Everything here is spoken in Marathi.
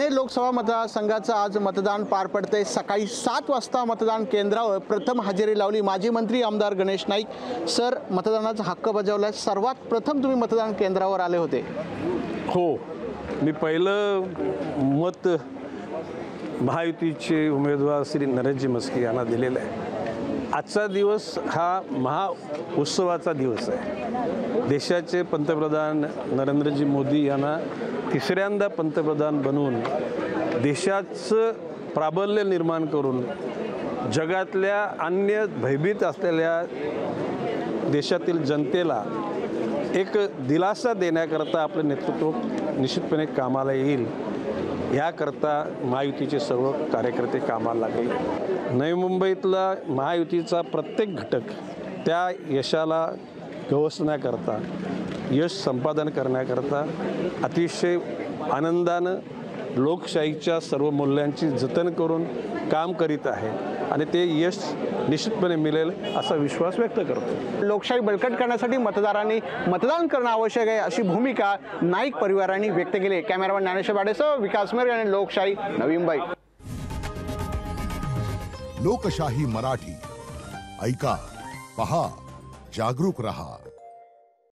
ठाणे लोकसभा मतदारसंघाचं आज मतदान पार पडतंय। सकाळी 7 वाजता मतदान केंद्रावर प्रथम हजेरी लावली माजी मंत्री आमदार गणेश नाईक। सर, मतदानाचा हक्क बजावला, सर्वात प्रथम तुम्ही मतदान केंद्रावर आले होते। हो, मी पहिलं मत महायुतीचे उमेदवार श्री नरेशजी म्हस्के यांना दिलेलं आहे। आजचा दिवस हा महाउत्सवाचा दिवस आहे। देशाचे पंतप्रधान नरेंद्रजी मोदी यांना तिसऱ्यांदा पंतप्रधान बनवून देशाचं प्राबल्य निर्माण करून जगातल्या अन्य भयभीत असलेल्या देशातील जनतेला एक दिलासा देण्याकरता आपलं नेतृत्व निश्चितपणे कामाला येईल, याकरता महायुतीचे सर्व कार्यकर्ते कामाला लागले। नवी मुंबईतला महायुतीचा प्रत्येक घटक त्या यशाला गवसण्याकरता, यश संपादन करण्याकरता अतिशय आनंदानं लोकशाहीच्या सर्व मूल्यांची जतन करून काम करीत आहे आणि ते यश निश्चितपणे मिळेल असा विश्वास व्यक्त करतो। लोकशाही बळकट करण्यासाठी मतदारांनी मतदान करणं आवश्यक आहे, अशी भूमिका नाईक परिवारांनी व्यक्त केली। कॅमेरामॅन ज्ञानेश्वर बाडेसह विकास मेहर आणि लोकशाही नवी मुंबई। लोकशाही मराठी ऐका, पहा, जागरूक रहा।